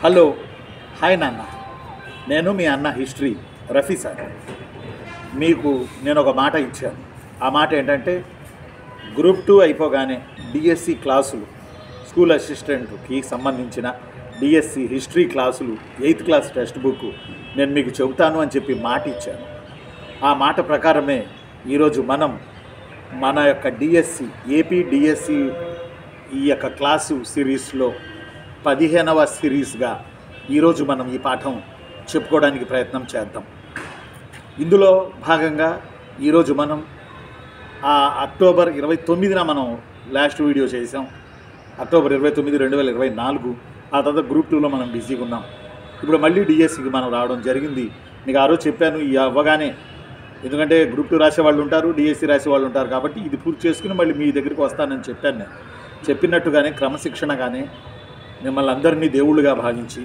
Hello, hi నాన్న. నేను మీ అన్న హిస్టరీ రఫీ సార్. మీకు నేను ఒక మాట ఇచ్చాను. ఆ మాట ఏంటంటే గ్రూప్ 2 అయిపోగానే డిఎస్సి క్లాసులు, స్కూల్ అసిస్టెంట్కి సంబంధించిన డిఎస్సి హిస్టరీ క్లాసులు 8th క్లాస్ టెక్స్ట్ బుక్ నేను మీకు చెబుతాను అని చెప్పి మాట ఇచ్చాను. ఆ మాట ప్రకారమే ఈరోజు మనం మన యొక్క డిఎస్సి ఏపీ డిఎస్సి ఈ యొక్క క్లాసు సిరీస్లో 15వ సిరీస్గా ఈరోజు మనం ఈ పాఠం చెప్పుకోవడానికి ప్రయత్నం చేద్దాం. ఇందులో భాగంగా ఈరోజు మనం అక్టోబర్ 29న మనం లాస్ట్ వీడియో చేసాం. అక్టోబర్ 29, 2024. ఆ తర్వాత గ్రూప్ 2లో మనం బిజీగా ఉన్నాం. ఇప్పుడు మళ్ళీ డిఎస్సికి మనం రావడం జరిగింది. మీకు ఆ రోజు చెప్పాను, ఈ అవ్వగానే, ఎందుకంటే గ్రూప్ 2 రాసే వాళ్ళు ఉంటారు, డిఎస్సి రాసే వాళ్ళు ఉంటారు, కాబట్టి ఇది పూర్తి చేసుకుని మళ్ళీ మీ దగ్గరికి వస్తానని చెప్పాను. నేను చెప్పినట్టుగానే క్రమశిక్షణగానే మిమ్మల్ని అందరినీ దేవుళ్ళుగా భావించి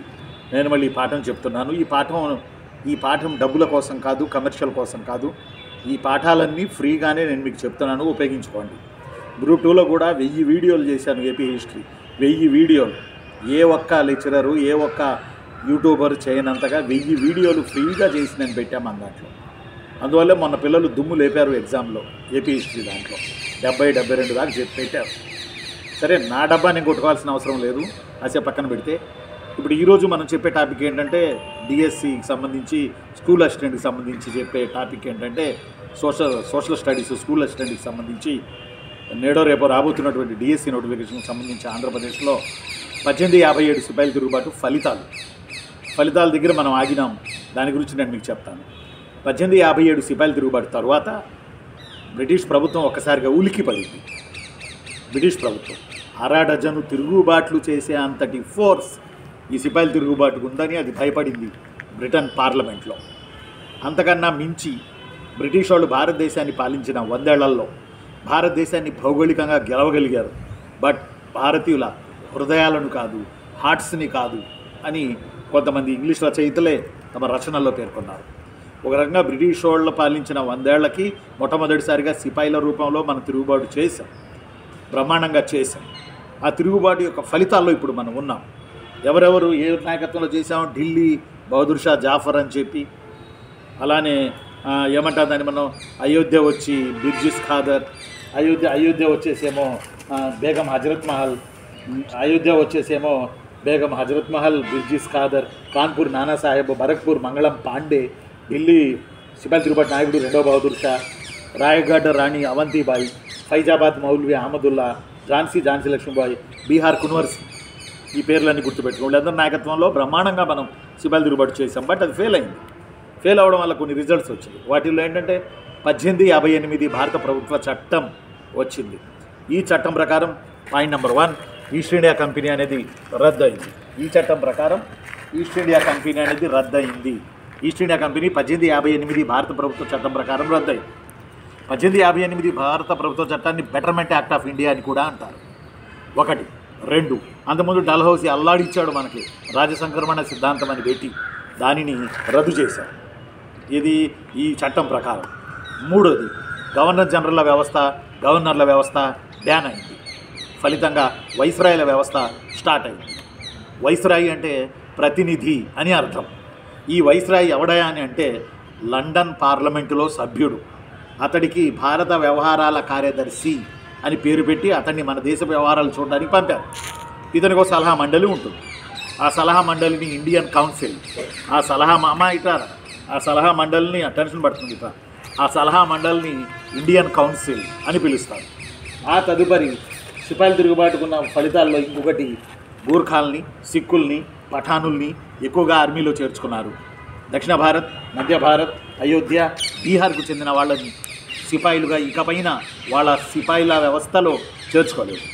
నేను మళ్ళీ ఈ పాఠం చెప్తున్నాను. ఈ పాఠం డబ్బుల కోసం కాదు, కమర్షియల్ కోసం కాదు. ఈ పాఠాలన్నీ ఫ్రీగానే నేను మీకు చెప్తున్నాను, ఉపయోగించుకోండి. గ్రూప్ 2లో కూడా 1000 వీడియోలు చేశాను. ఏపీ హిస్టరీ 1000 వీడియోలు. ఏ ఒక్క లెక్చరరు, ఏ ఒక్క యూట్యూబర్ చేయనంతగా 1000 వీడియోలు ఫ్రీగా చేసి నేను పెట్టాము దాంట్లో. అందువల్ల మొన్న పిల్లలు దుమ్ము లేపారు ఎగ్జామ్లో. ఏపీ హిస్టరీ దాంట్లో 70-72 దాకా పెట్టారు. సరే, నా డబ్బా నేను కొట్టుకోవాల్సిన అవసరం లేదు, అసే పక్కన పెడితే. ఇప్పుడు ఈరోజు మనం చెప్పే టాపిక్ ఏంటంటే డిఎస్సికి సంబంధించి, స్కూల్ అసిస్టెంట్కి సంబంధించి చెప్పే టాపిక్ ఏంటంటే సోషల్ స్టడీస్, స్కూల్ అసిస్టెంట్కి సంబంధించి నేడో రేపో రాబోతున్నటువంటి డిఎస్సి నోటిఫికేషన్కి సంబంధించి ఆంధ్రప్రదేశ్లో 1857 సిపాయిల తిరుగుబాటు ఫలితాల దగ్గర మనం ఆగినాం. దాని గురించి నేను మీకు చెప్తాను. 1857 సిపాయిల తిరుగుబాటు తర్వాత బ్రిటిష్ ప్రభుత్వం ఒక్కసారిగా ఉలిక్కిపడింది. బ్రిటిష్ ప్రభుత్వం 6 డజను తిరుగుబాట్లు చేసే అంతటి ఫోర్స్ ఈ సిపాయిల తిరుగుబాటుకు ఉందని అది భయపడింది బ్రిటన్ పార్లమెంట్లో. అంతకన్నా మించి బ్రిటిష్ వాళ్ళు భారతదేశాన్ని పాలించిన 100 ఏళ్లలో భారతదేశాన్ని భౌగోళికంగా గెలవగలిగారు. బట్ భారతీయుల హృదయాలను కాదు, హార్ట్స్ని కాదు అని కొంతమంది ఇంగ్లీష్ రచయితలే తమ రచనల్లో పేర్కొన్నారు. ఒక రకంగా బ్రిటిష్ వాళ్ళు పాలించిన 100 ఏళ్లకి మొట్టమొదటిసారిగా సిపాయిల రూపంలో మనం తిరుగుబాటు చేశాం, బ్రహ్మాండంగా చేశాం. ఆ తిరుగుబాటు యొక్క ఫలితాల్లో ఇప్పుడు మనం ఉన్నాం. ఎవరెవరు ఏ నాయకత్వంలో చేసాం? ఢిల్లీ బహదూర్ షా జాఫర్ అని చెప్పి, అలానే ఏమంటారు దాన్ని మనం, అయోధ్య వచ్చి బిర్జిస్ ఖాదర్, అయోధ్య వచ్చేసేమో బేగం హజరత్ మహల్, బిర్జిస్ ఖాదర్, కాన్పూర్ నానాసాహెబ్, బరక్పూర్ మంగళం పాండే, ఢిల్లీ సిపాయిల తిరుగుబాటు నాయకుడు 2వ బహదూర్ షా, రాయగఢ్ రాణి అవంతిబాయి, ఫైజాబాద్ మౌల్వి అహ్మదుల్లా, ఝాన్సీ లక్ష్మీబాయి, బీహార్ కున్వర్ సింగ్. ఈ పేర్లన్నీ గుర్తుపెట్టుకోండి. వీళ్ళందరి నాయకత్వంలో బ్రహ్మాండంగా మనం సిపాయిల తిరుగుబాటు చేసాం. బట్ అది ఫెయిల్ అయింది. ఫెయిల్ అవ్వడం వల్ల కొన్ని రిజల్ట్స్ వచ్చాయి. వాటిల్లో ఏంటంటే 1858 భారత ప్రభుత్వ చట్టం వచ్చింది. ఈ చట్టం ప్రకారం point number 1, east India company అనేది రద్దయింది. ఈ చట్టం ప్రకారం ఈస్ట్ ఇండియా కంపెనీ అనేది రద్దయింది. ఈస్ట్ ఇండియా కంపెనీ 1858 భారత ప్రభుత్వ చట్టం ప్రకారం రద్దయింది. 1858 భారత ప్రభుత్వ చట్టాన్ని బెటర్మెంట్ యాక్ట్ ఆఫ్ ఇండియా అని కూడా అంటారు. 1, 2, అంతకుముందు డల్హౌసీ అల్లాడిచ్చాడు మనకి రాజసంక్రమణ సిద్ధాంతం అని పెట్టి దానిని రద్దు చేశారు. ఇది ఈ చట్టం ప్రకారం. 3, గవర్నర్ల వ్యవస్థ బ్యాన్ అయింది. ఫలితంగా వైస్రాయ్ల వ్యవస్థ స్టార్ట్ అయింది. వైస్రాయ్ అంటే ప్రతినిధి అని అర్థం. ఈ వైస్రాయ్ ఎవడయా అని అంటే లండన్ పార్లమెంటులో సభ్యుడు. అతడికి భారత వ్యవహారాల కార్యదర్శి అని పేరు పెట్టి అతన్ని మన దేశ వ్యవహారాలు చూడడానికి పంపారు. ఇతనికి ఒక సలహా మండలి ఉంటుంది. ఆ సలహా మండలిని ఇండియన్ కౌన్సిల్, ఆ సలహా మండలిని టెన్షన్ పడుతుంది. ఆ సలహా మండలిని ఇండియన్ కౌన్సిల్ అని పిలుస్తారు. ఆ తదుపరి సిపాయిల తిరుగుబాటుకున్న ఫలితాల్లో ఇంకొకటి, గూర్ఖాల్ని, సిక్కుల్ని, పఠానుల్ని ఎక్కువగా ఆర్మీలో చేర్చుకున్నారు. దక్షిణ భారత్, మధ్య భారత్, అయోధ్య, బీహార్కు చెందిన వాళ్ళని సిపాయిలుగా ఇకపైన వాళ్ళ సిపాయిల వ్యవస్థలో చేర్చుకోలేదు.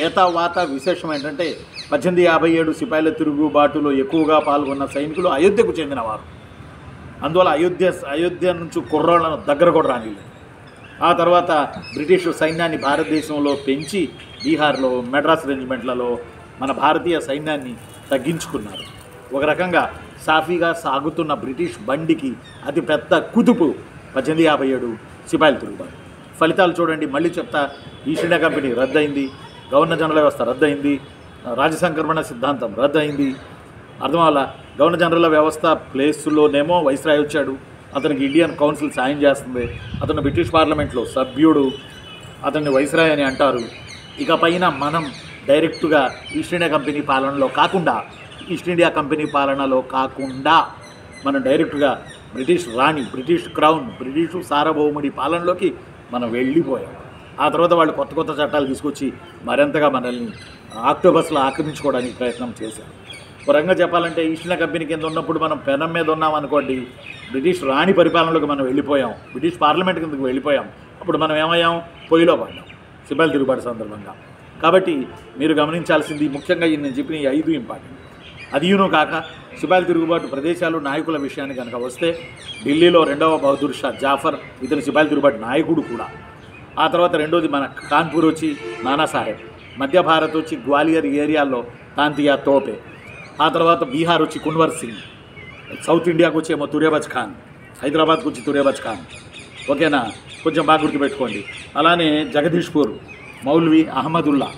ఏతావాత విశేషం ఏంటంటే 1857 సిపాయిల తిరుగుబాటులో ఎక్కువగా పాల్గొన్న సైనికులు అయోధ్యకు చెందినవారు. అందువల్ల అయోధ్య నుంచి కుర్రాళ్ళను దగ్గర కూడా రానిలేదు. ఆ తర్వాత బ్రిటిష్ సైన్యాన్ని భారతదేశంలో పెంచి బీహార్లో, మెడ్రాస్ రెజిమెంట్లలో మన భారతీయ సైన్యాన్ని తగ్గించుకున్నారు. ఒక రకంగా సాఫీగా సాగుతున్న బ్రిటిష్ బండికి అతి పెద్ద కుదుపు 1857 సిపాయిల తిరుగుబాటు. ఫలితాలు చూడండి, మళ్ళీ చెప్తా. ఈస్ట్ ఇండియా కంపెనీ రద్దయింది, గవర్నర్ జనరల్ వ్యవస్థ రద్దయింది, రాజసంక్రమణ సిద్ధాంతం రద్దయింది, అర్థం వల్ల గవర్నర్ జనరల్ వ్యవస్థ ప్లేస్లోనేమో వైస్రాయ్ వచ్చాడు, అతనికి ఇండియన్ కౌన్సిల్ సాయం చేస్తుంది, అతను బ్రిటిష్ పార్లమెంట్లో సభ్యుడు, అతన్ని వైస్రాయ్ అని అంటారు. ఇక పైన మనం డైరెక్ట్గా ఈస్ట్ ఇండియా కంపెనీ పాలనలో కాకుండా మనం డైరెక్ట్గా బ్రిటిష్ రాణి, బ్రిటిష్ క్రౌన్, బ్రిటిష్ సార్వభౌముడి పాలనలోకి మనం వెళ్ళిపోయాం. ఆ తర్వాత వాళ్ళు కొత్త కొత్త చట్టాలు తీసుకొచ్చి మరింతగా మనల్ని ఆక్టోబస్లో ఆక్రమించుకోవడానికి ప్రయత్నం చేశారు. ఒక రకంగా చెప్పాలంటే ఈస్ట్ ఇండియా కంపెనీ కింద ఉన్నప్పుడు మనం పెనం మీద ఉన్నాం అనుకోండి, బ్రిటిష్ రాణి పరిపాలనలోకి మనం వెళ్ళిపోయాం, బ్రిటిష్ పార్లమెంట్ కిందకి వెళ్ళిపోయాం. అప్పుడు మనం ఏమయ్యాం? పొయ్యిలో పడ్డాం సిపాయిల తిరుగుబాటు సందర్భంగా. కాబట్టి మీరు గమనించాల్సింది ముఖ్యంగా నేను చెప్పిన ఈ 5 ఇంపార్టెంట్. అదియును కాక సిపాయిల తిరుగుబాటు ప్రదేశాలు, నాయకుల విషయాన్ని కనుక వస్తే ఢిల్లీలో 2వ బహదూర్ షా జాఫర్, ఇతను సిపాయిల తిరుగుబాటు నాయకుడు కూడా. ఆ తర్వాత రెండోది మన కాన్పూర్ వచ్చి నానాసాహెబ్, మధ్య భారత్ వచ్చి గ్వాలియర్ ఏరియాలో తాంతియా తోపే, ఆ తర్వాత బీహార్ వచ్చి కున్వర్ సింగ్, సౌత్ ఇండియాకు వచ్చేమో తురేబజ్ ఖాన్, హైదరాబాద్కు వచ్చి తురేబజ్ ఖాన్. ఓకేనా? కొంచెం బాగా గుర్తుపెట్టుకోండి. అలానే జగదీష్పూర్ మౌల్వీ అహ్మదుల్లా,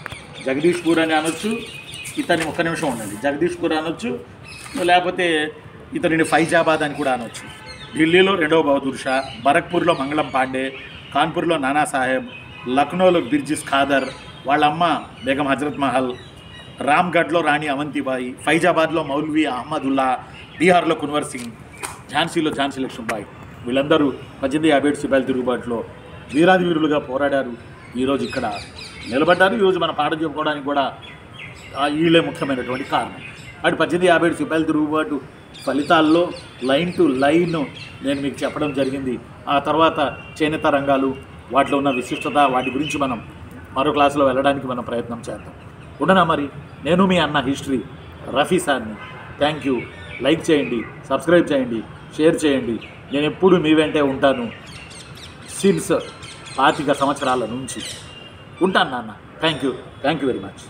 జగదీష్పూర్ అని అనొచ్చు, ఇతని ఒక్క నిమిషం ఉండండి, జగదీష్పూర్ అనొచ్చు, లేకపోతే ఇతనిని ఫైజాబాద్ అని కూడా అనొచ్చు. ఢిల్లీలో 2వ బహదూర్ షా, బరక్పూర్లో మంగళం పాండే, కాన్పూర్లో నానాసాహెబ్, లక్నోలో బిర్జిస్ ఖాదర్, వాళ్ళ అమ్మ బేగం హజరత్ మహల్, రామ్గఢ్లో రాణి అవంతిబాయి, ఫైజాబాద్లో మౌల్వీ అహ్మదుల్లా, బీహార్లో కున్వర్ సింగ్, ఝాన్సీలో ఝాన్సీ లక్ష్మీబాయి. వీళ్ళందరూ 1857 సిపాయిల తిరుగుబాటులో వీరాది వీరులుగా పోరాడారు. ఈరోజు ఇక్కడ నిలబడ్డారు. ఈరోజు మన పాట చెప్పుకోవడానికి కూడా వీళ్ళే ముఖ్యమైనటువంటి కారణం. అటు 1857 సిపాయిల తిరుగుబాటు ఫలితాల్లో లైన్ టు లైన్ నేను మీకు చెప్పడం జరిగింది. ఆ తర్వాత చేనేత రంగాలు, వాటిలో ఉన్న విశిష్టత, వాటి గురించి మనం మరో క్లాసులో వెళ్ళడానికి మనం ప్రయత్నం చేద్దాం. ఉండనా మరి? నేను మీ అన్న హిస్టరీ రఫీ సార్ని. Thank you. లైక్ చేయండి, సబ్స్క్రైబ్ చేయండి, షేర్ చేయండి. నేను ఎప్పుడు మీ వెంటే ఉంటాను. సిన్స్ 25 సంవత్సరాల నుంచి ఉంటాను నాన్న. Thank you very much.